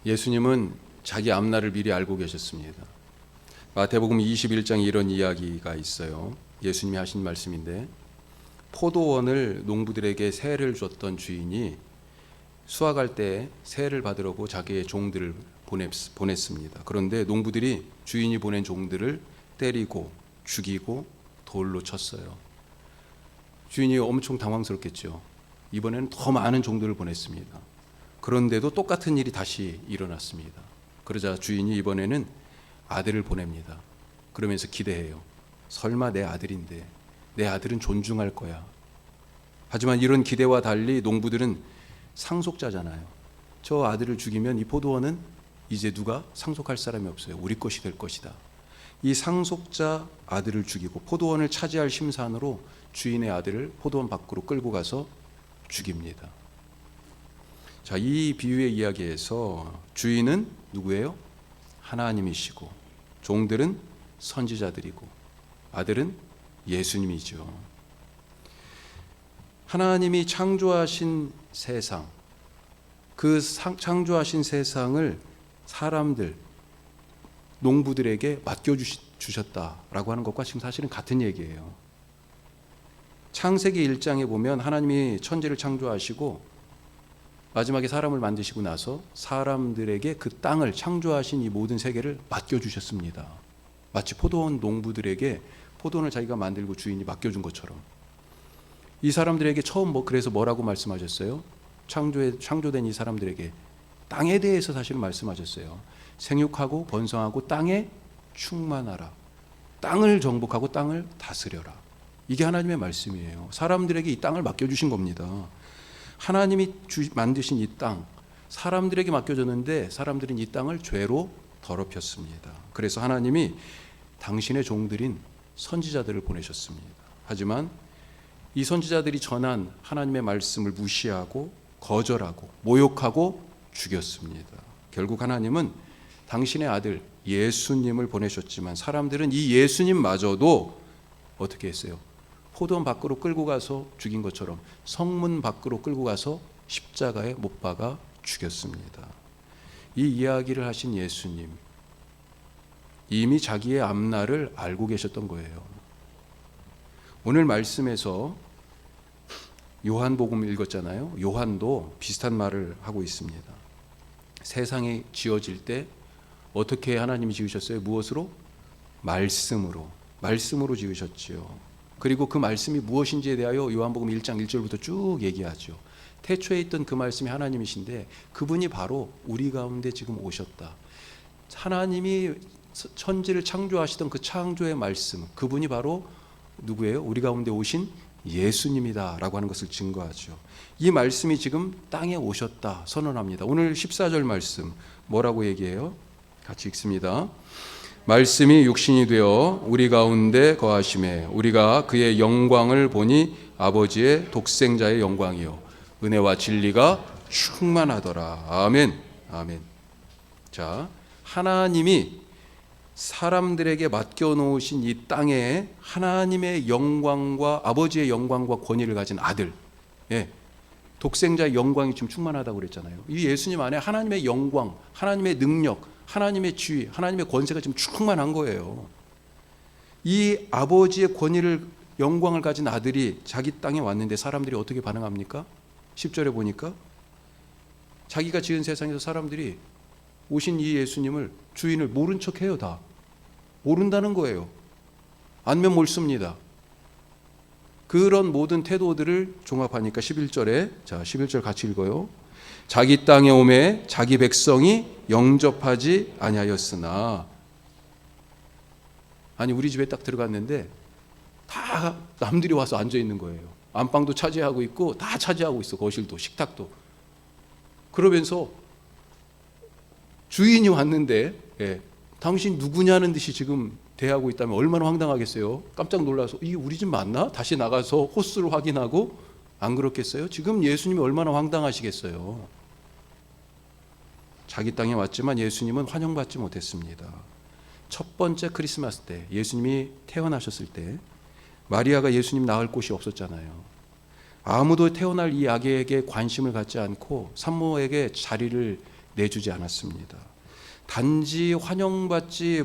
예수님은 자기 앞날을 미리 알고 계셨습니다. 마태복음 21장에 이런 이야기가 있어요. 예수님이 하신 말씀인데, 포도원을 농부들에게 세를 줬던 주인이 수확할 때 세를 받으려고 자기의 종들을 보냈습니다. 그런데 농부들이 주인이 보낸 종들을 때리고 죽이고 돌로 쳤어요. 주인이 엄청 당황스럽겠죠. 이번에는 더 많은 종들을 보냈습니다. 그런데도 똑같은 일이 다시 일어났습니다. 그러자 주인이 이번에는 아들을 보냅니다. 그러면서 기대해요. 설마 내 아들인데, 내 아들은 존중할 거야. 하지만 이런 기대와 달리 농부들은 상속자잖아요. 저 아들을 죽이면 이 포도원은 이제 누가 상속할 사람이 없어요. 우리 것이 될 것이다. 이 상속자 아들을 죽이고 포도원을 차지할 심산으로 주인의 아들을 포도원 밖으로 끌고 가서 죽입니다. 자, 이 비유의 이야기에서 주인은 누구예요? 하나님이시고, 종들은 선지자들이고, 아들은 예수님이죠. 하나님이 창조하신 세상, 그 창조하신 세상을 사람들, 농부들에게 맡겨주셨다라고 하는 것과 지금 사실은 같은 얘기예요. 창세기 1장에 보면 하나님이 천지를 창조하시고 마지막에 사람을 만드시고 나서 사람들에게 그 땅을, 창조하신 이 모든 세계를 맡겨주셨습니다. 마치 포도원 농부들에게 포도원을 자기가 만들고 주인이 맡겨준 것처럼. 이 사람들에게 처음 그래서 뭐라고 말씀하셨어요? 창조된 이 사람들에게 땅에 대해서 사실은 말씀하셨어요. 생육하고 번성하고 땅에 충만하라. 땅을 정복하고 땅을 다스려라. 이게 하나님의 말씀이에요. 사람들에게 이 땅을 맡겨주신 겁니다. 하나님이 만드신 이 땅, 사람들에게 맡겨졌는데 사람들은 이 땅을 죄로 더럽혔습니다. 그래서 하나님이 당신의 종들인 선지자들을 보내셨습니다. 하지만 이 선지자들이 전한 하나님의 말씀을 무시하고 거절하고 모욕하고 죽였습니다. 결국 하나님은 당신의 아들 예수님을 보내셨지만 사람들은 이 예수님마저도 어떻게 했어요? 포도원 밖으로 끌고 가서 죽인 것처럼 성문 밖으로 끌고 가서 십자가에 못 박아 죽였습니다. 이 이야기를 하신 예수님, 이미 자기의 앞날을 알고 계셨던 거예요. 오늘 말씀에서 요한복음 읽었잖아요. 요한도 비슷한 말을 하고 있습니다. 세상이 지어질 때 어떻게 하나님이 지으셨어요? 무엇으로? 말씀으로 지으셨지요. 그리고 그 말씀이 무엇인지에 대하여 요한복음 1장 1절부터 쭉 얘기하죠. 태초에 있던 그 말씀이 하나님이신데 그분이 바로 우리 가운데 지금 오셨다. 하나님이 천지를 창조하시던 그 창조의 말씀, 그분이 바로 누구예요? 우리 가운데 오신 예수님이다 라고 하는 것을 증거하죠. 이 말씀이 지금 땅에 오셨다 선언합니다. 오늘 14절 말씀 뭐라고 얘기해요? 같이 읽습니다. 말씀이 육신이 되어 우리 가운데 거하심에 우리가 그의 영광을 보니 아버지의 독생자의 영광이요 은혜와 진리가 충만하더라. 아멘. 아멘. 자, 하나님이 사람들에게 맡겨놓으신 이 땅에 하나님의 영광과 아버지의 영광과 권위를 가진 아들, 독생자의 영광이 지금 충만하다고 그랬잖아요. 이 예수님 안에 하나님의 영광, 하나님의 능력, 하나님의 지위, 하나님의 권세가 지금 충만한 거예요. 이 아버지의 권위를, 영광을 가진 아들이 자기 땅에 왔는데 사람들이 어떻게 반응합니까? 10절에 보니까 자기가 지은 세상에서 사람들이 오신 이 예수님을, 주인을 모른 척해요. 다 모른다는 거예요. 안면 몰습니다. 그런 모든 태도들을 종합하니까 11절에, 자 11절 같이 읽어요. 자기 땅에 오매 자기 백성이 영접하지 아니하였으나. 아니, 우리 집에 딱 들어갔는데 다 남들이 와서 앉아 있는 거예요. 안방도 차지하고 있고 다 차지하고 있어. 거실도 식탁도. 그러면서 주인이 왔는데 당신 누구냐는 듯이 지금 대하고 있다면 얼마나 황당하겠어요. 깜짝 놀라서 이게 우리 집 맞나? 다시 나가서 호수를 확인하고, 안 그렇겠어요? 지금 예수님이 얼마나 황당하시겠어요. 자기 땅에 왔지만 예수님은 환영받지 못했습니다. 첫 번째 크리스마스 때, 예수님이 태어나셨을 때 마리아가 예수님 낳을 곳이 없었잖아요. 아무도 태어날 이 아기에게 관심을 갖지 않고 산모에게 자리를 내주지 않았습니다. 단지 환영받지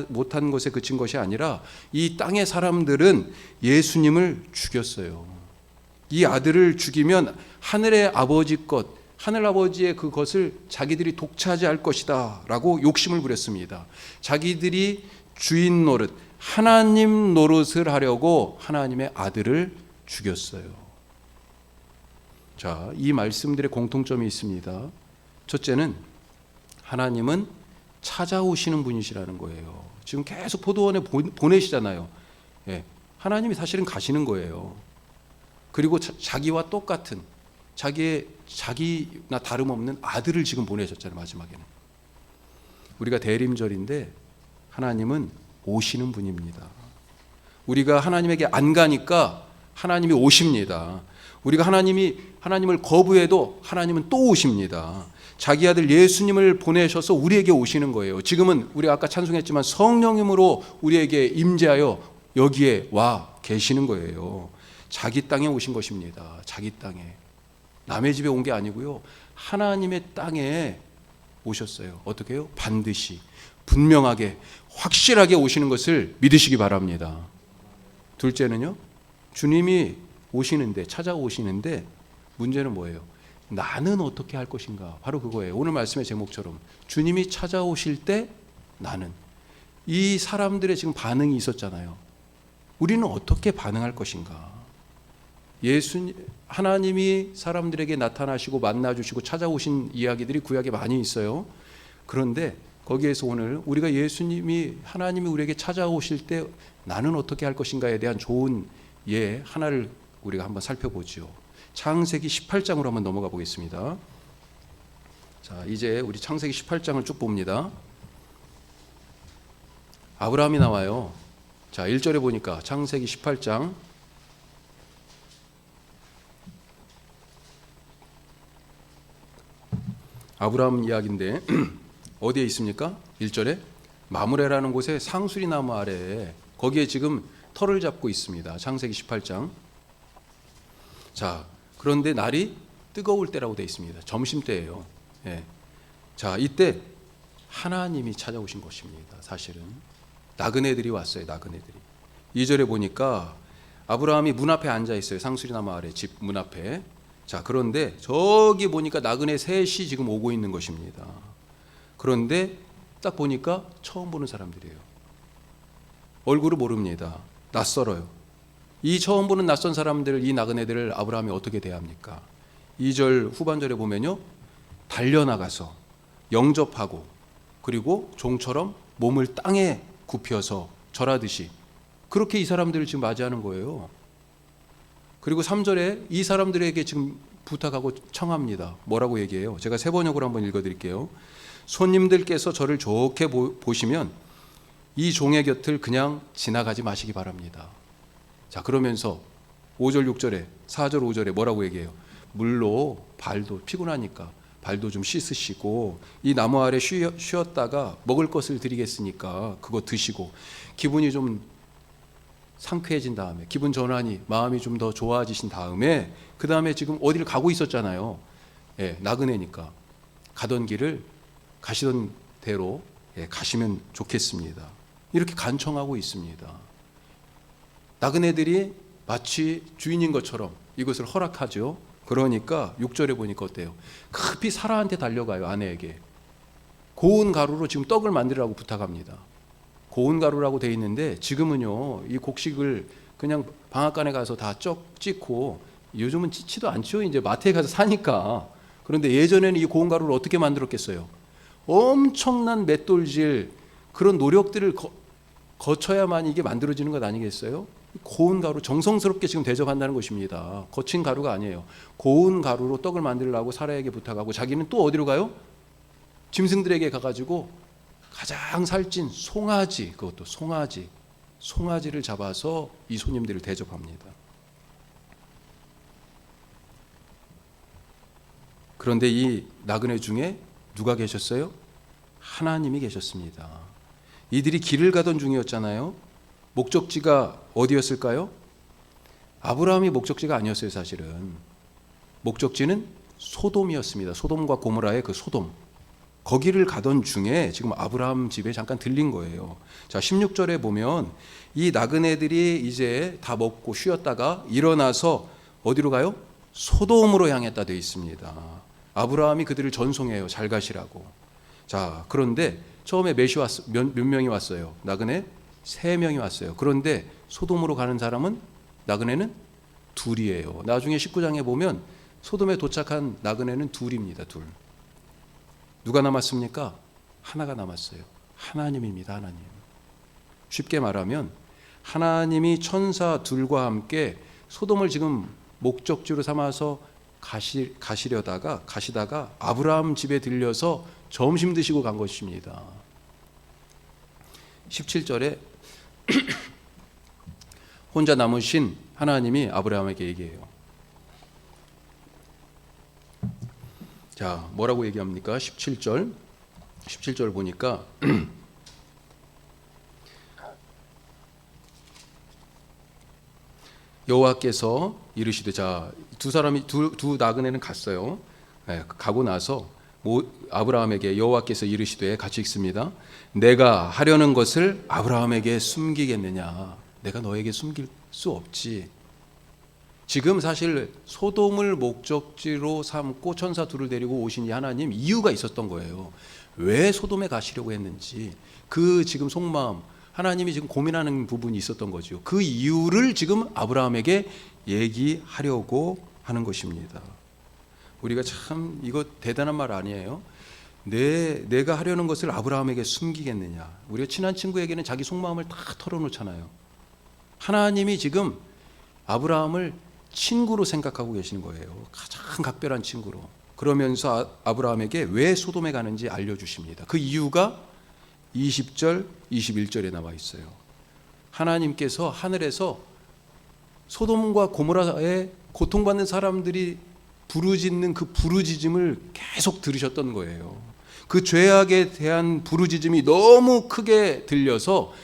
못한 것에 그친 것이 아니라 이 땅의 사람들은 예수님을 죽였어요. 이 아들을 죽이면 하늘의 아버지 것, 하늘 아버지의 그것을 자기들이 독차지할 것이다 라고 욕심을 부렸습니다. 자기들이 주인 노릇, 하나님 노릇을 하려고 하나님의 아들을 죽였어요. 자, 이 말씀들의 공통점이 있습니다. 첫째는 하나님은 찾아오시는 분이시라는 거예요. 지금 계속 포도원에 보내시잖아요. 예, 하나님이 사실은 가시는 거예요. 그리고 자기와 똑같은 자기나 다름없는 아들을 지금 보내셨잖아요. 마지막에는 우리가 대림절인데 하나님은 오시는 분입니다. 우리가 하나님에게 안 가니까 하나님이 오십니다. 우리가 하나님을 거부해도 하나님은 또 오십니다. 자기 아들 예수님을 보내셔서 우리에게 오시는 거예요. 지금은 우리 아까 찬송했지만 성령님으로 우리에게 임재하여 여기에 와 계시는 거예요. 자기 땅에 오신 것입니다. 자기 땅에. 남의 집에 온 게 아니고요. 하나님의 땅에 오셨어요. 어떻게 해요? 반드시 분명하게 확실하게 오시는 것을 믿으시기 바랍니다. 둘째는요. 주님이 오시는데 찾아오시는데 문제는 뭐예요? 나는 어떻게 할 것인가? 바로 그거예요. 오늘 말씀의 제목처럼 주님이 찾아오실 때 나는 이 사람들의 지금 반응이 있었잖아요. 우리는 어떻게 반응할 것인가? 하나님이 사람들에게 나타나시고 만나주시고 찾아오신 이야기들이 구약에 많이 있어요. 그런데 거기에서 오늘 우리가 하나님이 우리에게 찾아오실 때 나는 어떻게 할 것인가에 대한 좋은 예 하나를 우리가 한번 살펴보죠. 창세기 18장으로 한번 넘어가 보겠습니다. 자, 이제 우리 창세기 18장을 쭉 봅니다. 아브라함이 나와요. 자, 1절에 보니까 창세기 18장 아브라함 이야기인데 어디에 있습니까? 1절에 마므레라는 곳에 상수리 나무 아래에 거기에 지금 터를 잡고 있습니다. 창세기 18장. 자, 그런데 날이 뜨거울 때라고 되어 있습니다. 점심때예요. 예. 자, 이때 하나님이 찾아오신 것입니다. 사실은 나그네들이 왔어요. 나그네들이. 2절에 보니까 아브라함이 문 앞에 앉아 있어요. 상수리 나무 아래 집 문 앞에. 자, 그런데 저기 보니까 나그네 셋이 지금 오고 있는 것입니다. 그런데 딱 보니까 처음 보는 사람들이에요. 얼굴을 모릅니다. 낯설어요. 이 처음 보는 낯선 사람들, 이 나그네들을 아브라함이 어떻게 대합니까? 2절 후반절에 보면요, 달려나가서 영접하고 그리고 종처럼 몸을 땅에 굽혀서 절하듯이 그렇게 이 사람들을 지금 맞이하는 거예요. 그리고 3절에 이 사람들에게 지금 부탁하고 청합니다. 뭐라고 얘기해요? 제가 세 번역으로 한번 읽어드릴게요. 손님들께서 저를 좋게 보시면 이 종의 곁을 그냥 지나가지 마시기 바랍니다. 자, 그러면서 5절 6절에 4절 5절에 뭐라고 얘기해요? 물로 발도 피곤하니까 발도 좀 씻으시고 이 나무 아래 쉬었다가 먹을 것을 드리겠으니까 그거 드시고 기분이 좀 상쾌해진 다음에 기분 전환이 마음이 좀 더 좋아지신 다음에 그 다음에 지금 어디를 가고 있었잖아요. 예, 나그네니까 가던 길을 가시던 대로 가시면 좋겠습니다. 이렇게 간청하고 있습니다. 나그네들이 마치 주인인 것처럼 이것을 허락하죠. 그러니까 6절에 보니까 어때요? 급히 사라한테 달려가요. 아내에게 고운 가루로 지금 떡을 만들라고 부탁합니다. 고운 가루라고 돼 있는데 지금은요 이 곡식을 그냥 방앗간에 가서 다 찍고 요즘은 찌지도 않죠. 이제 마트에 가서 사니까. 그런데 예전에는 이 고운 가루를 어떻게 만들었겠어요? 엄청난 맷돌질 그런 노력들을 거쳐야만 이게 만들어지는 것 아니겠어요? 고운 가루 정성스럽게 지금 대접한다는 것입니다. 거친 가루가 아니에요. 고운 가루로 떡을 만들라고 사라에게 부탁하고 자기는 또 어디로 가요? 짐승들에게 가가지고 가장 살찐 송아지, 그것도 송아지를 잡아서 이 손님들을 대접합니다. 그런데 이 나그네 중에 누가 계셨어요? 하나님이 계셨습니다. 이들이 길을 가던 중이었잖아요. 목적지가 어디였을까요? 아브라함이 목적지가 아니었어요. 사실은 목적지는 소돔이었습니다. 소돔과 고모라의 그 소돔. 거기를 가던 중에 지금 아브라함 집에 잠깐 들린 거예요. 자, 16절에 보면 이 나그네들이 이제 다 먹고 쉬었다가 일어나서 어디로 가요? 소돔으로 향했다 되어 있습니다. 아브라함이 그들을 전송해요. 잘 가시라고. 자, 그런데 처음에 몇 명이 왔어요? 나그네 3명이 왔어요. 그런데 소돔으로 가는 사람은, 나그네는 둘이에요. 나중에 19장에 보면 소돔에 도착한 나그네는 둘입니다. 둘. 누가 남았습니까? 하나가 남았어요. 하나님입니다. 하나님. 쉽게 말하면 하나님이 천사 둘과 함께 소돔을 지금 목적지로 삼아서 가시다가 아브라함 집에 들려서 점심 드시고 간 것입니다. 17절에 혼자 남으신 하나님이 아브라함에게 얘기해요. 자, 뭐라고 얘기합니까? 17절 보니까 여호와께서 이르시되, 자, 두 나그네는 갔어요. 네, 가고 나서 아브라함에게 여호와께서 이르시되, 같이 읽습니다. 내가 하려는 것을 아브라함에게 숨기겠느냐? 내가 너에게 숨길 수 없지. 지금 사실 소돔을 목적지로 삼고 천사 둘을 데리고 오신 이 하나님, 이유가 있었던 거예요. 왜 소돔에 가시려고 했는지, 그 지금 속마음, 하나님이 지금 고민하는 부분이 있었던 거죠. 그 이유를 지금 아브라함에게 얘기하려고 하는 것입니다. 우리가 참 이거 대단한 말 아니에요? 내가 하려는 것을 아브라함에게 숨기겠느냐? 우리가 친한 친구에게는 자기 속마음을 다 털어놓잖아요. 하나님이 지금 아브라함을 친구로 생각하고 계시는 거예요. 가장 각별한 친구로. 그러면서 아브라함에게 왜 소돔에 가는지 알려주십니다. 그 이유가 20절, 21절에 나와 있어요. 하나님께서 하늘에서 소돔과 고모라에 고통받는 사람들이 부르짖는 그 부르짖음을 계속 들으셨던 거예요. 그 죄악에 대한 부르짖음이 너무 크게 들려서,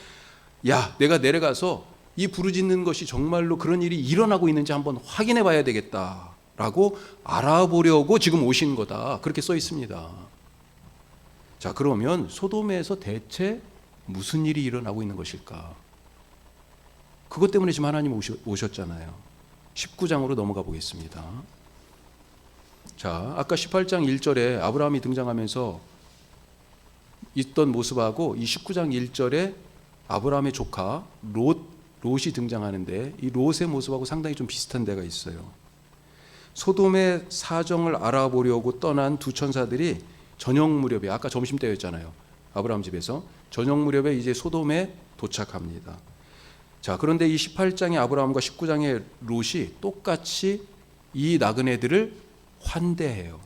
야, 내가 내려가서 이 부르짖는 것이 정말로 그런 일이 일어나고 있는지 한번 확인해 봐야 되겠다라고 알아보려고 지금 오신 거다. 그렇게 써 있습니다. 자, 그러면 소돔에서 대체 무슨 일이 일어나고 있는 것일까? 그것 때문에 지금 하나님 오셨잖아요. 19장으로 넘어가 보겠습니다. 자, 아까 18장 1절에 아브라함이 등장하면서 있던 모습하고 이 19장 1절에 아브라함의 조카 롯이 등장하는데, 이 롯의 모습하고 상당히 좀 비슷한 데가 있어요. 소돔의 사정을 알아보려고 떠난 두 천사들이 저녁 무렵에, 아까 점심때였잖아요. 아브라함 집에서 저녁 무렵에 이제 소돔에 도착합니다. 자, 그런데 이 18장의 아브라함과 19장의 롯이 똑같이 이 나그네들을 환대해요.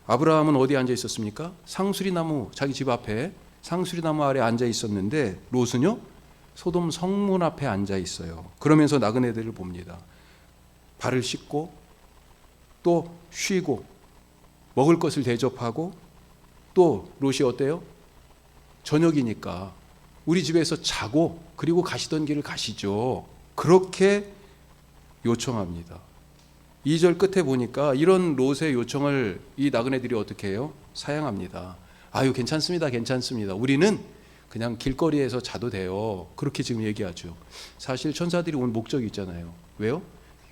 아브라함은 어디에 앉아 있었습니까? 상수리나무, 자기 집 앞에 상수리나무 아래 앉아 있었는데, 롯은요 소돔 성문 앞에 앉아 있어요. 그러면서 나그네들을 봅니다. 발을 씻고 또 쉬고 먹을 것을 대접하고, 또 롯이 어때요? 저녁이니까 우리 집에서 자고 그리고 가시던 길을 가시죠. 그렇게 요청합니다. 2절 끝에 보니까 이런 롯의 요청을 이 나그네들이 어떻게 해요? 사양합니다. 아유, 괜찮습니다. 괜찮습니다. 우리는 그냥 길거리에서 자도 돼요. 그렇게 지금 얘기하죠. 사실 천사들이 온 목적이 있잖아요. 왜요?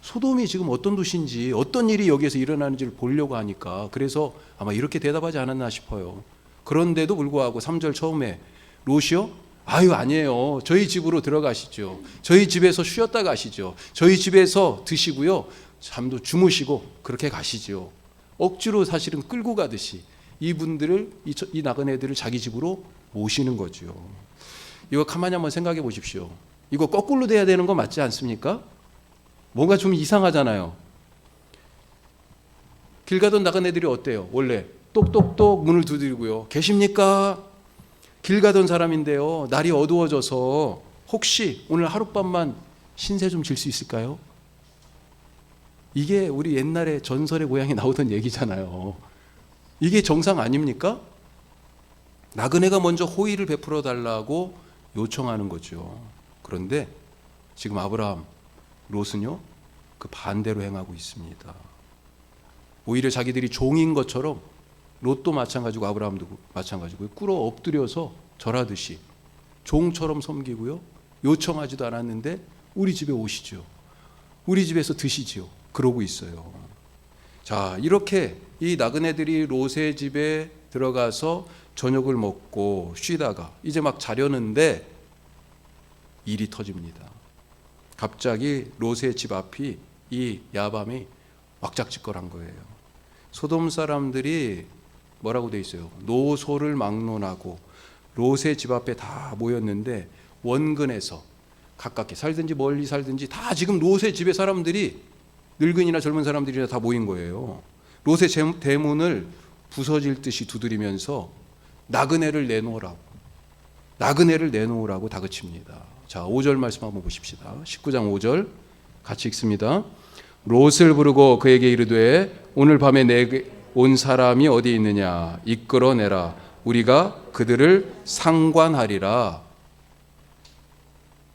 소돔이 지금 어떤 도시인지, 어떤 일이 여기에서 일어나는지를 보려고 하니까, 그래서 아마 이렇게 대답하지 않았나 싶어요. 그런데도 불구하고 3절 처음에 롯이요? 아유, 아니에요. 저희 집으로 들어가시죠. 저희 집에서 쉬었다 가시죠. 저희 집에서 드시고요, 잠도 주무시고 그렇게 가시죠. 억지로 사실은 끌고 가듯이 이분들을, 이 나그네들을 자기 집으로 모시는 거죠. 이거 가만히 한번 생각해 보십시오. 이거 거꾸로 돼야 되는 거 맞지 않습니까? 뭔가 좀 이상하잖아요. 길 가던 나그네들이 어때요? 원래 똑똑똑 문을 두드리고요, 계십니까? 길 가던 사람인데요, 날이 어두워져서 혹시 오늘 하룻밤만 신세 좀 질 수 있을까요? 이게 우리 옛날에 전설의 고향에 나오던 얘기잖아요. 이게 정상 아닙니까? 나그네가 먼저 호의를 베풀어 달라고 요청하는 거죠. 그런데 지금 아브라함, 롯은요 그 반대로 행하고 있습니다. 오히려 자기들이 종인 것처럼 롯도 마찬가지고 아브라함도 마찬가지고요. 꿇어 엎드려서 절하듯이 종처럼 섬기고요. 요청하지도 않았는데 우리 집에 오시죠. 우리 집에서 드시지요. 그러고 있어요. 자, 이렇게 이 나그네들이 롯의 집에 들어가서 저녁을 먹고 쉬다가 이제 막 자려는데 일이 터집니다. 갑자기 롯의 집 앞이 이 야밤이 왁작지껄한 거예요. 소돔 사람들이 뭐라고 돼 있어요? 노소를 막론하고 롯의 집 앞에 다 모였는데 원근에서 가깝게 살든지 멀리 살든지 다 지금 롯의 집에 사람들이 늙은이나 젊은 사람들이나 다 모인 거예요. 롯의 대문을 부서질 듯이 두드리면서 나그네를 내놓으라고 다그칩니다. 자, 5절 말씀 한번 보십시다. 19장 5절 같이 읽습니다. 롯을 부르고 그에게 이르되 오늘 밤에 내게 온 사람이 어디 있느냐 이끌어내라. 우리가 그들을 상관하리라.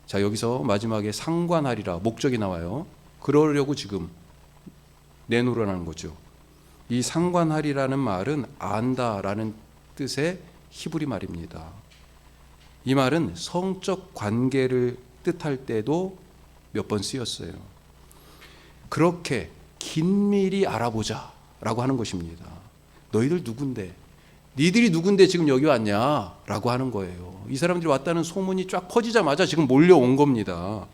자, 여기서 마지막에 상관하리라 목적이 나와요. 그러려고 지금 내놓으라는 거죠. 이 상관하리라는 말은 안다라는 뜻의 히브리 말입니다. 이 말은 성적 관계를 뜻할 때도 몇 번 쓰였어요. 그렇게 긴밀히 알아보자 라고 하는 것입니다. 너희들 누군데? 니들이 누군데 지금 여기 왔냐? 라고 하는 거예요. 이 사람들이 왔다는 소문이 쫙 퍼지자마자 지금 몰려온 겁니다.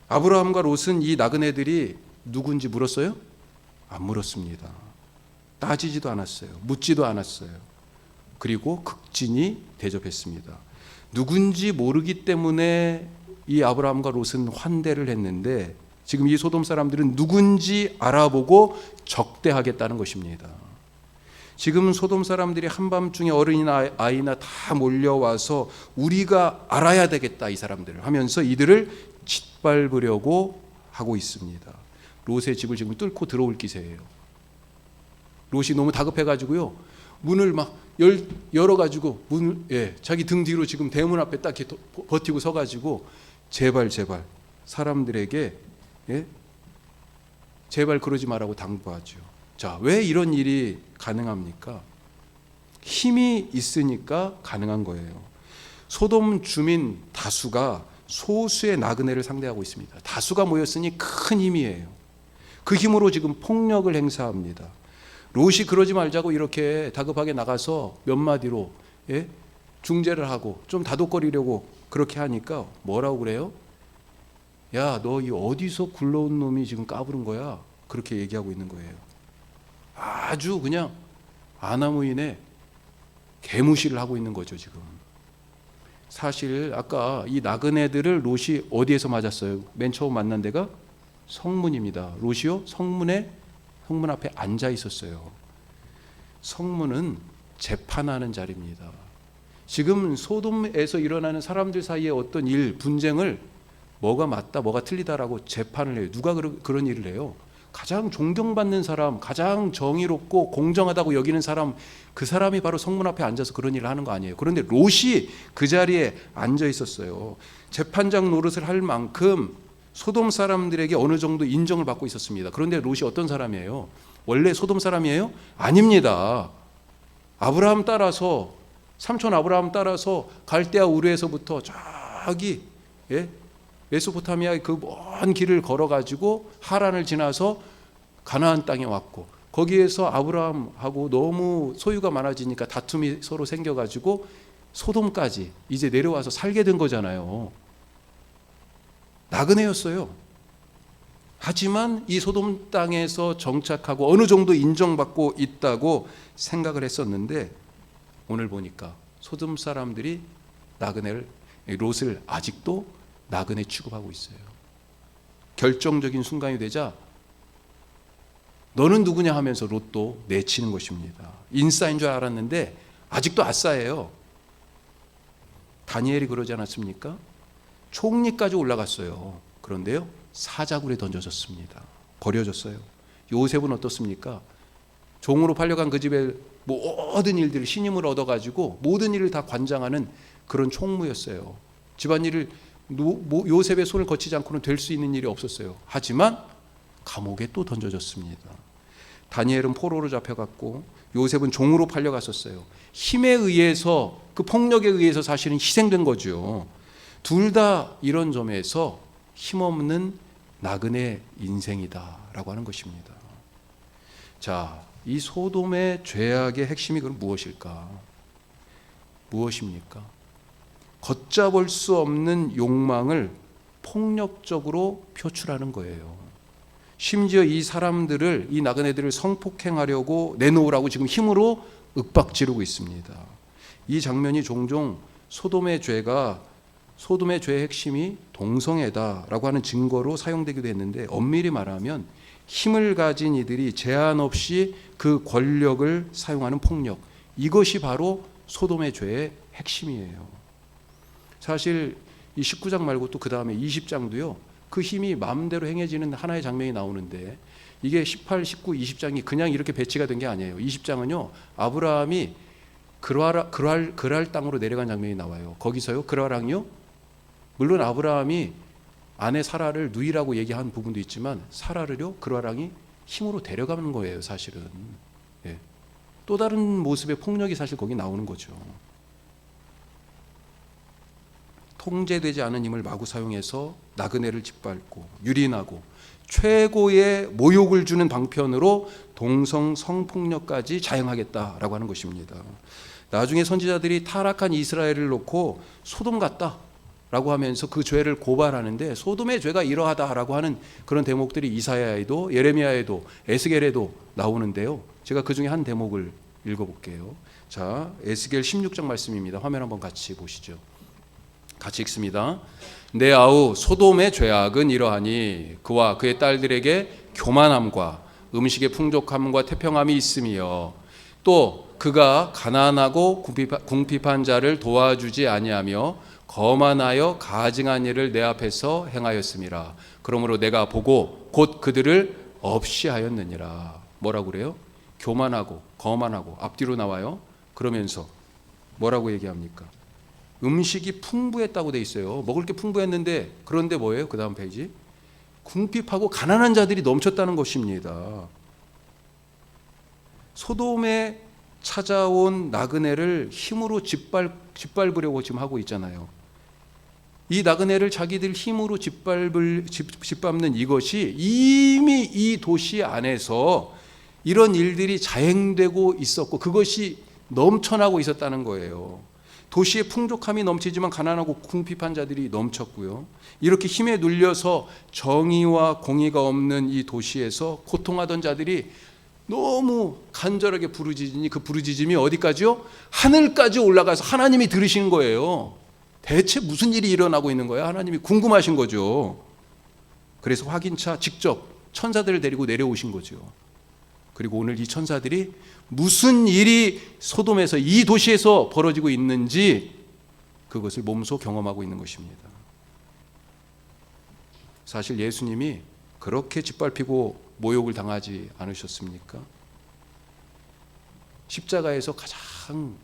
아브라함과 롯은 이 나그네들이 누군지 물었어요? 안 물었습니다. 따지지도 않았어요. 묻지도 않았어요. 그리고 극진히 대접했습니다. 누군지 모르기 때문에 이 아브라함과 롯은 환대를 했는데 지금 이 소돔 사람들은 누군지 알아보고 적대하겠다는 것입니다. 지금 소돔 사람들이 한밤중에 어른이나 아이나 다 몰려와서 우리가 알아야 되겠다 이 사람들을 하면서 이들을 짓밟으려고 하고 있습니다. 롯의 집을 지금 뚫고 들어올 기세예요. 롯이 너무 다급해가지고요. 문을 막 열어가지고 자기 등 뒤로 지금 대문 앞에 딱 이렇게 버티고 서가지고 제발 사람들에게 제발 그러지 말라고 당부하죠. 자, 왜 이런 일이 가능합니까? 힘이 있으니까 가능한 거예요. 소돔 주민 다수가 소수의 나그네를 상대하고 있습니다. 다수가 모였으니 큰 힘이에요. 그 힘으로 지금 폭력을 행사합니다. 롯이 그러지 말자고 이렇게 다급하게 나가서 몇 마디로 중재를 하고 좀 다독거리려고 그렇게 하니까 뭐라고 그래요? 야, 너 이 어디서 굴러온 놈이 지금 까부른 거야? 그렇게 얘기하고 있는 거예요. 아주 그냥 아나무인의 개무시를 하고 있는 거죠 지금. 사실 아까 이 나그네들을 롯이 어디에서 맞았어요? 맨 처음 만난 데가 성문입니다. 롯이요? 성문 앞에 앉아 있었어요. 성문은 재판하는 자리입니다. 지금 소돔에서 일어나는 사람들 사이에 어떤 분쟁을 뭐가 맞다, 뭐가 틀리다라고 재판을 해요. 누가 그런 일을 해요? 가장 존경받는 사람, 가장 정의롭고 공정하다고 여기는 사람, 그 사람이 바로 성문 앞에 앉아서 그런 일을 하는 거 아니에요. 그런데 롯이 그 자리에 앉아 있었어요. 재판장 노릇을 할 만큼 소돔 사람들에게 어느 정도 인정을 받고 있었습니다. 그런데 롯이 어떤 사람이에요? 원래 소돔 사람이에요? 아닙니다. 아브라함 따라서, 삼촌 아브라함 따라서 갈대아 우르에서부터 저기 메소포타미아의 그 먼 길을 걸어가지고 하란을 지나서 가나안 땅에 왔고, 거기에서 아브라함하고 너무 소유가 많아지니까 다툼이 서로 생겨가지고 소돔까지 이제 내려와서 살게 된 거잖아요. 나그네였어요. 하지만 이 소돔 땅에서 정착하고 어느 정도 인정받고 있다고 생각을 했었는데, 오늘 보니까 소돔 사람들이 롯을 아직도 나그네 취급하고 있어요. 결정적인 순간이 되자 너는 누구냐 하면서 롯도 내치는 것입니다. 인싸인 줄 알았는데 아직도 아싸예요. 다니엘이 그러지 않았습니까? 총리까지 올라갔어요. 그런데요, 사자굴에 던져졌습니다. 버려졌어요. 요셉은 어떻습니까? 종으로 팔려간 그 집에 모든 일들을 신임을 얻어가지고 모든 일을 다 관장하는 그런 총무였어요. 집안일을 요셉의 손을 거치지 않고는 될 수 있는 일이 없었어요. 하지만 감옥에 또 던져졌습니다. 다니엘은 포로로 잡혀갔고 요셉은 종으로 팔려갔었어요. 힘에 의해서, 그 폭력에 의해서 사실은 희생된 거죠. 둘 다 이런 점에서 힘없는 나그네 인생이다라고 하는 것입니다. 자, 이 소돔의 죄악의 핵심이 그럼 무엇일까? 무엇입니까? 걷잡을 수 없는 욕망을 폭력적으로 표출하는 거예요. 심지어 이 사람들을, 이 나그네들을 성폭행하려고 내놓으라고 지금 힘으로 윽박지르고 있습니다. 이 장면이 종종 소돔의 죄의 핵심이 동성애다라고 하는 증거로 사용되기도 했는데, 엄밀히 말하면 힘을 가진 이들이 제한 없이 그 권력을 사용하는 폭력, 이것이 바로 소돔의 죄의 핵심이에요. 사실 이 19장 말고 또 그 다음에 20장도요. 그 힘이 마음대로 행해지는 하나의 장면이 나오는데, 이게 18, 19, 20장이 그냥 이렇게 배치가 된 게 아니에요. 20장은요. 아브라함이 그랄 땅으로 내려간 장면이 나와요. 거기서요. 그랄왕이요. 물론 아브라함이 아내 사라를 누이라고 얘기한 부분도 있지만, 사라를요. 그랄왕이 힘으로 데려가는 거예요. 사실은. 예. 또 다른 모습의 폭력이 사실 거기 나오는 거죠. 통제되지 않은 힘을 마구 사용해서 나그네를 짓밟고 유린하고 최고의 모욕을 주는 방편으로 동성 성폭력까지 자행하겠다라고 하는 것입니다. 나중에 선지자들이 타락한 이스라엘을 놓고 소돔 같다라고 하면서 그 죄를 고발하는데, 소돔의 죄가 이러하다라고 하는 그런 대목들이 이사야에도 예레미야에도 에스겔에도 나오는데요. 제가 그 중에 한 대목을 읽어볼게요. 자, 에스겔 16장 말씀입니다. 화면 한번 같이 보시죠. 같이 읽습니다. 내 아우 소돔의 죄악은 이러하니 그와 그의 딸들에게 교만함과 음식의 풍족함과 태평함이 있으며, 또 그가 가난하고 궁핍한 자를 도와주지 아니하며 거만하여 가증한 일을 내 앞에서 행하였음이라. 그러므로 내가 보고 곧 그들을 없이 하였느니라. 뭐라고 그래요? 교만하고 거만하고 앞뒤로 나와요. 그러면서 뭐라고 얘기합니까? 음식이 풍부했다고 돼 있어요. 먹을 게 풍부했는데, 그런데 뭐예요? 그 다음 페이지. 궁핍하고 가난한 자들이 넘쳤다는 것입니다. 소돔에 찾아온 나그네를 힘으로 짓밟으려고 지금 하고 있잖아요. 이 나그네를 자기들 힘으로 짓밟는 이것이 이미 이 도시 안에서 이런 일들이 자행되고 있었고, 그것이 넘쳐나고 있었다는 거예요. 도시에 풍족함이 넘치지만 가난하고 궁핍한 자들이 넘쳤고요. 이렇게 힘에 눌려서 정의와 공의가 없는 이 도시에서 고통하던 자들이 너무 간절하게 부르짖으니, 그 부르짖음이 어디까지요? 하늘까지 올라가서 하나님이 들으시는 거예요. 대체 무슨 일이 일어나고 있는 거야? 하나님이 궁금하신 거죠. 그래서 확인차 직접 천사들을 데리고 내려오신 거죠. 그리고 오늘 이 천사들이 무슨 일이 소돔에서, 이 도시에서 벌어지고 있는지 그것을 몸소 경험하고 있는 것입니다. 사실 예수님이 그렇게 짓밟히고 모욕을 당하지 않으셨습니까? 십자가에서 가장,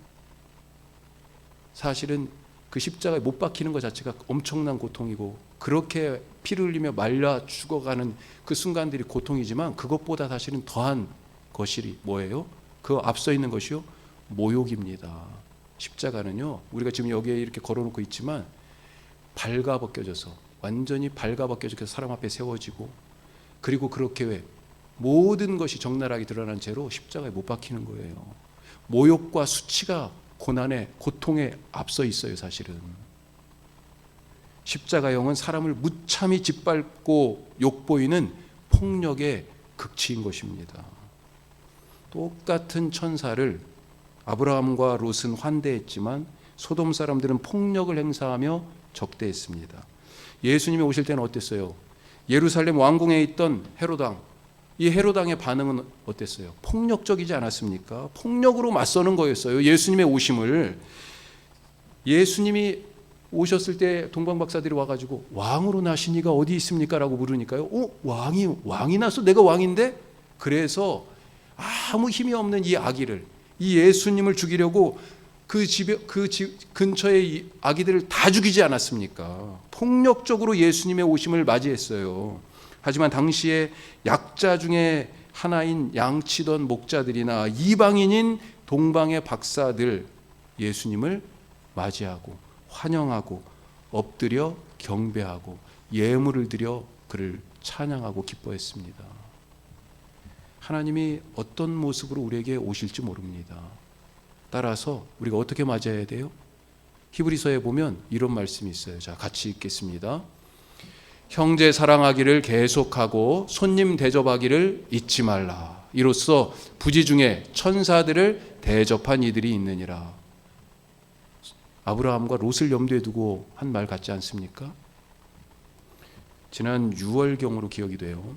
사실은 그 십자가에 못 박히는 것 자체가 엄청난 고통이고, 그렇게 피를 흘리며 말라 죽어가는 그 순간들이 고통이지만, 그것보다 사실은 더한 것이 뭐예요? 그 앞서 있는 것이요? 모욕입니다. 십자가는요, 우리가 지금 여기에 이렇게 걸어놓고 있지만 발가벗겨져서, 완전히 발가벗겨져서 사람 앞에 세워지고, 그리고 그렇게 왜 모든 것이 적나라하게 드러난 채로 십자가에 못 박히는 거예요. 모욕과 수치가 고난에, 고통에 앞서 있어요. 사실은 십자가형은 사람을 무참히 짓밟고 욕보이는 폭력의 극치인 것입니다. 똑같은 천사를 아브라함과 롯은 환대했지만 소돔 사람들은 폭력을 행사하며 적대했습니다. 예수님이 오실 때는 어땠어요? 예루살렘 왕궁에 있던 헤롯왕, 이 헤롯왕의 반응은 어땠어요? 폭력적이지 않았습니까? 폭력으로 맞서는 거였어요. 예수님의 오심을. 예수님이 오셨을 때 동방박사들이 와가지고 왕으로 나신 이가 어디 있습니까? 라고 물으니까요. 왕이 나서 내가 왕인데? 그래서 아무 힘이 없는 이 아기를, 이 예수님을 죽이려고 그 근처의 이 아기들을 다 죽이지 않았습니까? 폭력적으로 예수님의 오심을 맞이했어요. 하지만 당시에 약자 중에 하나인 양치던 목자들이나 이방인인 동방의 박사들 예수님을 맞이하고 환영하고 엎드려 경배하고 예물을 드려 그를 찬양하고 기뻐했습니다. 하나님이 어떤 모습으로 우리에게 오실지 모릅니다. 따라서 우리가 어떻게 맞아야 돼요? 히브리서에 보면 이런 말씀이 있어요. 자, 같이 읽겠습니다. 형제 사랑하기를 계속하고 손님 대접하기를 잊지 말라. 이로써 부지 중에 천사들을 대접한 이들이 있느니라. 아브라함과 롯을 염두에 두고 한 말 같지 않습니까? 지난 6월경으로 기억이 돼요.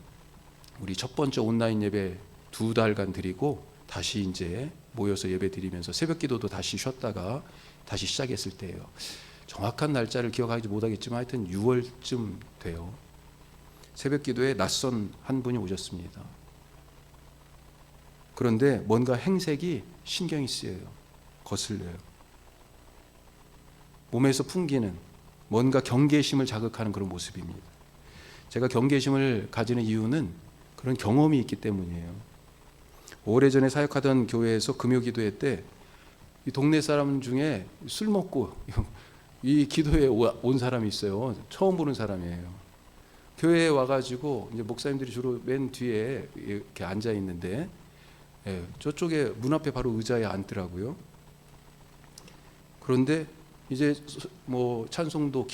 우리 첫 번째 온라인 예배 2달간 드리고 다시 이제 모여서 예배 드리면서 새벽 기도도 다시 쉬었다가 다시 시작했을 때예요. 정확한 날짜를 기억하지 못하겠지만 하여튼 6월쯤 돼요. 새벽 기도에 낯선 한 분이 오셨습니다. 그런데 뭔가 행색이 신경이 쓰여요. 거슬려요. 몸에서 풍기는 뭔가 경계심을 자극하는 그런 모습입니다. 제가 경계심을 가지는 이유는 그런 경험이 있기 때문이에요. 오래전에 사역하던 교회에서 금요기도회 때 이 동네 사람 중에 술 먹고 이 기도에 온 사람이 있어요. 처음 보는 사람이에요. 교회에 와가지고 이제 목사님들이 주로 맨 뒤에 이렇게 앉아 있는데 저쪽에 문 앞에 바로 의자에 앉더라고요. 그런데 이제 뭐 찬송도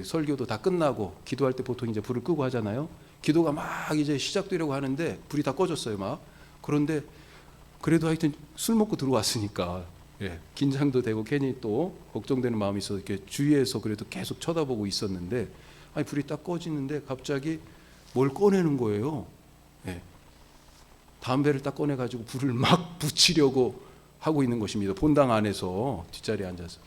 설교도 다 끝나고 기도할 때 보통 이제 불을 끄고 하잖아요. 기도가 막 이제 시작되려고 하는데 불이 다 꺼졌어요, 막. 그런데 그래도 하여튼 술 먹고 들어왔으니까 긴장도 되고 괜히 또 걱정되는 마음이 있어서 이렇게 주위에서 그래도 계속 쳐다보고 있었는데 아니 불이 딱 꺼지는데 갑자기 뭘 꺼내는 거예요. 담배를 딱 꺼내가지고 불을 막 붙이려고 하고 있는 것입니다. 본당 안에서 뒷자리에 앉아서.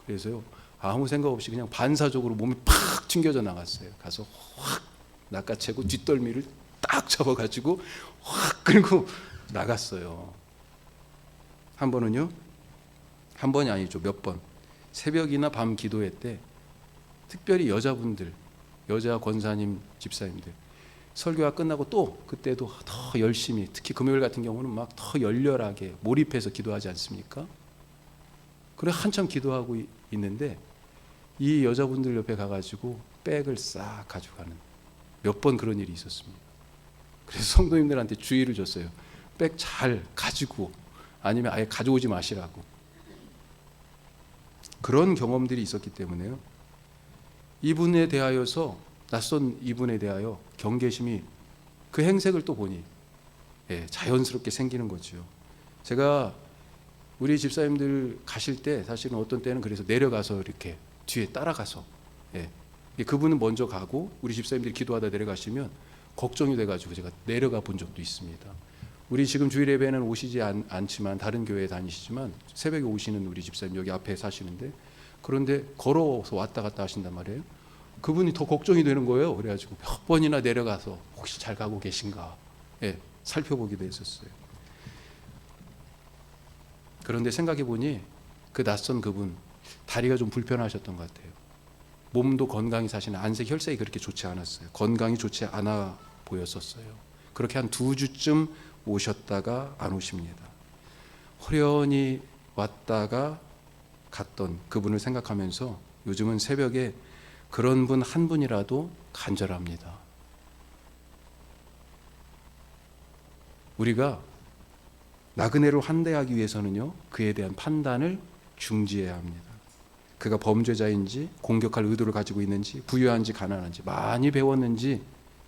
그래서요 아무 생각 없이 그냥 반사적으로 몸이 팍 튕겨져 나갔어요. 가서 확 낚아채고 뒷덜미를 딱 잡아가지고 확 끌고 나갔어요. 한 번은요, 한 번이 아니죠, 몇 번. 새벽이나 밤 기도회 때 특별히 여자분들, 여자 권사님, 집사님들 설교가 끝나고 또 그때도 더 열심히, 특히 금요일 같은 경우는 막 더 열렬하게 몰입해서 기도하지 않습니까? 그래 한참 기도하고 있는데 이 여자분들 옆에 가가지고 백을 싹 가져가는 몇 번 그런 일이 있었습니다. 그래서 성도님들한테 주의를 줬어요. 백 잘 가지고 아니면 아예 가져오지 마시라고. 그런 경험들이 있었기 때문에요. 이분에 대하여서 낯선 이분에 대하여 경계심이 그 행색을 또 보니 자연스럽게 생기는 거죠. 제가 우리 집사님들 가실 때 사실은 어떤 때는 그래서 내려가서 이렇게 뒤에 따라가서 그분은 먼저 가고 우리 집사님들이 기도하다 내려가시면 걱정이 돼가지고 제가 내려가 본 적도 있습니다. 우리 지금 주일 예배는 오시지 않지만 다른 교회에 다니시지만 새벽에 오시는 우리 집사님 여기 앞에 사시는데 그런데 걸어서 왔다 갔다 하신단 말이에요. 그분이 더 걱정이 되는 거예요. 그래가지고 몇 번이나 내려가서 혹시 잘 가고 계신가 살펴보기도 했었어요. 그런데 생각해 보니 그 낯선 그분 다리가 좀 불편하셨던 것 같아요. 몸도 건강히 사시는 안색 혈색이 그렇게 좋지 않았어요. 건강이 좋지 않아 보였었어요. 그렇게 한 2주쯤 오셨다가 안 오십니다. 호련히 왔다가 갔던 그분을 생각하면서 요즘은 새벽에 그런 분 한 분이라도 간절합니다. 우리가 나그네를 환대하기 위해서는요, 그에 대한 판단을 중지해야 합니다. 그가 범죄자인지 공격할 의도를 가지고 있는지 부유한지 가난한지 많이 배웠는지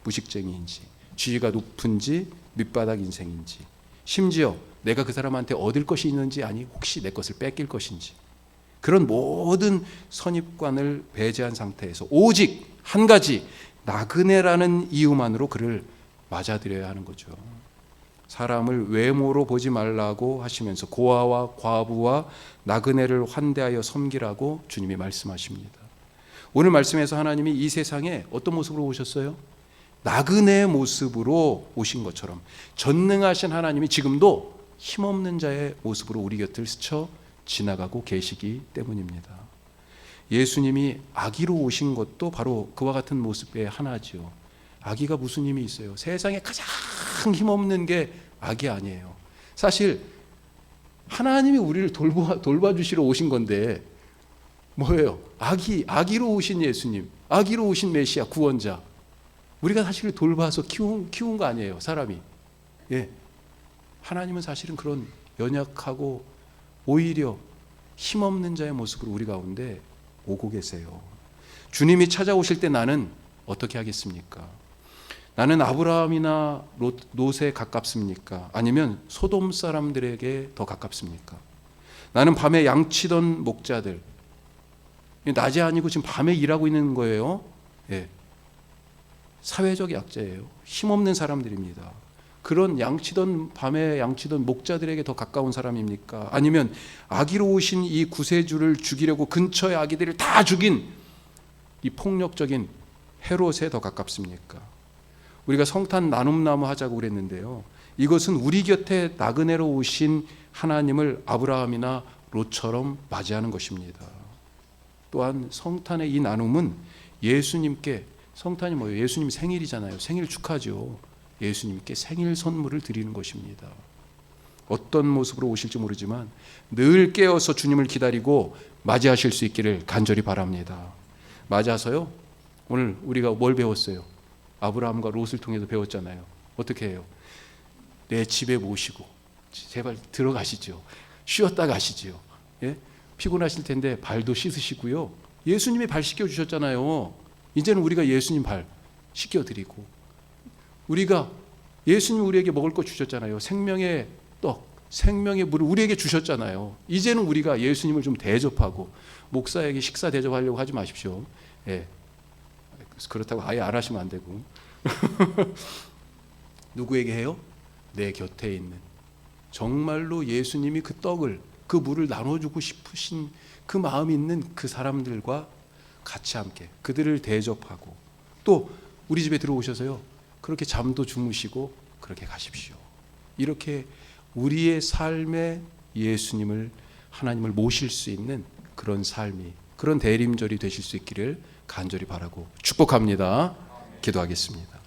무식쟁이인지 지위가 높은지 밑바닥 인생인지 심지어 내가 그 사람한테 얻을 것이 있는지 아니 혹시 내 것을 뺏길 것인지 그런 모든 선입관을 배제한 상태에서 오직 한 가지 나그네라는 이유만으로 그를 맞아들여야 하는 거죠. 사람을 외모로 보지 말라고 하시면서 고아와 과부와 나그네를 환대하여 섬기라고 주님이 말씀하십니다. 오늘 말씀에서 하나님이 이 세상에 어떤 모습으로 오셨어요? 나그네의 모습으로 오신 것처럼 전능하신 하나님이 지금도 힘없는 자의 모습으로 우리 곁을 스쳐 지나가고 계시기 때문입니다. 예수님이 아기로 오신 것도 바로 그와 같은 모습의 하나지요. 아기가 무슨 힘이 있어요? 세상에 가장 힘없는 게 아기 아니에요. 사실 하나님이 우리를 돌봐주시러 오신 건데 뭐예요? 아기로 오신 예수님, 아기로 오신 메시아 구원자. 우리가 사실 돌봐서 키운 거 아니에요, 사람이. 예. 하나님은 사실은 그런 연약하고 오히려 힘없는 자의 모습으로 우리 가운데 오고 계세요. 주님이 찾아오실 때 나는 어떻게 하겠습니까? 나는 아브라함이나 롯에 가깝습니까? 아니면 소돔 사람들에게 더 가깝습니까? 나는 밤에 양치던 목자들, 낮에 아니고 지금 밤에 일하고 있는 거예요. 예. 사회적 약자예요. 힘없는 사람들입니다. 그런 밤에 양치던 목자들에게 더 가까운 사람입니까? 아니면 아기로 오신 이 구세주를 죽이려고 근처의 아기들을 다 죽인 이 폭력적인 헤롯에 더 가깝습니까? 우리가 성탄 나눔나무 하자고 그랬는데요. 이것은 우리 곁에 나그네로 오신 하나님을 아브라함이나 롯처럼 맞이하는 것입니다. 또한 성탄의 이 나눔은 예수님께, 성탄이 뭐예요? 예수님 생일이잖아요. 생일 축하죠. 예수님께 생일 선물을 드리는 것입니다. 어떤 모습으로 오실지 모르지만 늘 깨어서 주님을 기다리고 맞이하실 수 있기를 간절히 바랍니다. 맞아서요. 오늘 우리가 뭘 배웠어요? 아브라함과 롯을 통해서 배웠잖아요. 어떻게 해요? 내 집에 모시고 제발 들어가시죠. 쉬었다 가시죠. 예? 피곤하실 텐데 발도 씻으시고요. 예수님이 발 씻겨주셨잖아요. 이제는 우리가 예수님 발 씻겨드리고, 우리가 예수님 우리에게 먹을 거 주셨잖아요. 생명의 떡, 생명의 물을 우리에게 주셨잖아요. 이제는 우리가 예수님을 좀 대접하고, 목사에게 식사 대접하려고 하지 마십시오. 예. 그렇다고 아예 안 하시면 안 되고. 누구에게 해요? 내 곁에 있는, 정말로 예수님이 그 떡을, 그 물을 나눠주고 싶으신 그 마음이 있는 그 사람들과 같이 함께 그들을 대접하고, 또 우리 집에 들어오셔서요, 그렇게 잠도 주무시고 그렇게 가십시오. 이렇게 우리의 삶에 예수님을, 하나님을 모실 수 있는 그런 삶이, 그런 대림절이 되실 수 있기를 간절히 바라고 축복합니다. 기도하겠습니다.